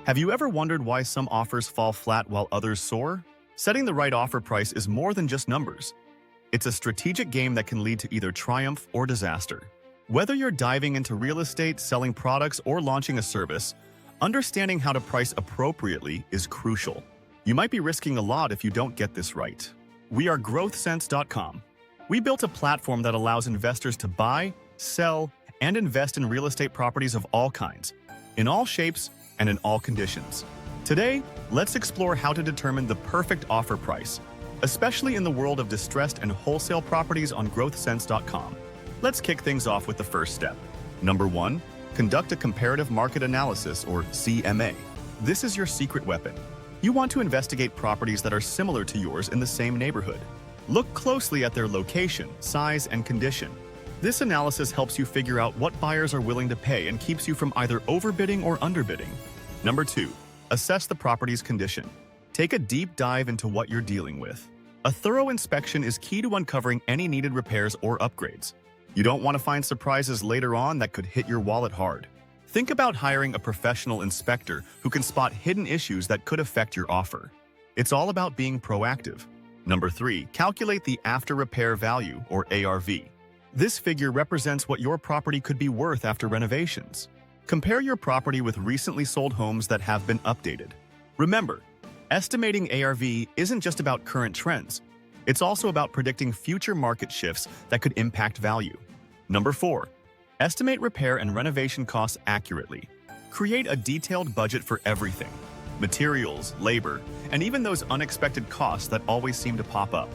Have you ever wondered why some offers fall flat while others soar? Setting the right offer price is more than just numbers. It's a strategic game that can lead to either triumph or disaster. Whether you're diving into real estate, selling products, or launching a service, understanding how to price appropriately is crucial. You might be risking a lot if you don't get this right. We are GrowthSense.com. We built a platform that allows investors to buy, sell, and invest in real estate properties of all kinds, in all shapes and in all conditions. Today, let's explore how to determine the perfect offer price, especially in the world of distressed and wholesale properties on GrowthSense.com. Let's kick things off with the first step. Number 1, conduct a Comparative Market Analysis, or CMA. This is your secret weapon. You want to investigate properties that are similar to yours in the same neighborhood. Look closely at their location, size, and condition. This analysis helps you figure out what buyers are willing to pay and keeps you from either overbidding or underbidding. Number 2, assess the property's condition. Take a deep dive into what you're dealing with. A thorough inspection is key to uncovering any needed repairs or upgrades. You don't want to find surprises later on that could hit your wallet hard. Think about hiring a professional inspector who can spot hidden issues that could affect your offer. It's all about being proactive. Number 3, calculate the after-repair value, or ARV. This figure represents what your property could be worth after renovations. Compare your property with recently sold homes that have been updated. Remember, estimating ARV isn't just about current trends. It's also about predicting future market shifts that could impact value. Number 4, estimate repair and renovation costs accurately. Create a detailed budget for everything: materials, labor, and even those unexpected costs that always seem to pop up.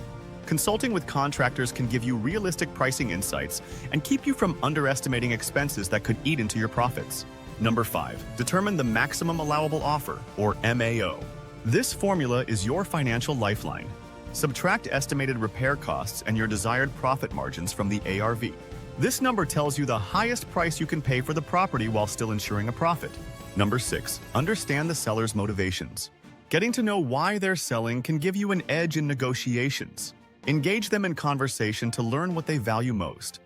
Consulting with contractors can give you realistic pricing insights and keep you from underestimating expenses that could eat into your profits. Number 5, determine the Maximum Allowable Offer, or MAO. This formula is your financial lifeline. Subtract estimated repair costs and your desired profit margins from the ARV. This number tells you the highest price you can pay for the property while still ensuring a profit. Number 6, understand the seller's motivations. Getting to know why they're selling can give you an edge in negotiations. Engage them in conversation to learn what they value most,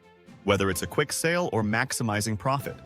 whether it's a quick sale or maximizing profit.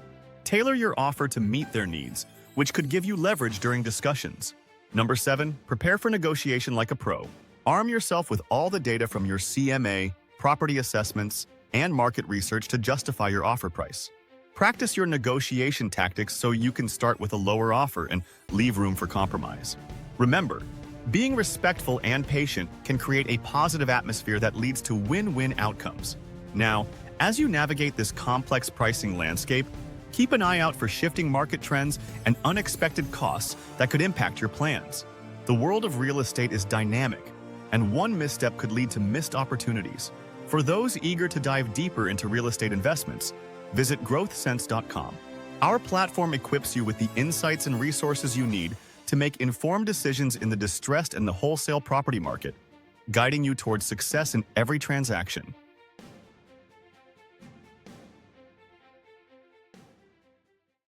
Tailor your offer to meet their needs, which could give you leverage during discussions. Number 7, prepare for negotiation like a pro. Arm yourself with all the data from your CMA, property assessments, and market research to justify your offer price. Practice your negotiation tactics so you can start with a lower offer and leave room for compromise. Remember, being respectful and patient can create a positive atmosphere that leads to win-win outcomes. Now, as you navigate this complex pricing landscape, keep an eye out for shifting market trends and unexpected costs that could impact your plans. The world of real estate is dynamic, and one misstep could lead to missed opportunities. For those eager to dive deeper into real estate investments, visit GrowthSense.com. Our platform equips you with the insights and resources you need to make informed decisions in the distressed and the wholesale property market, guiding you towards success in every transaction.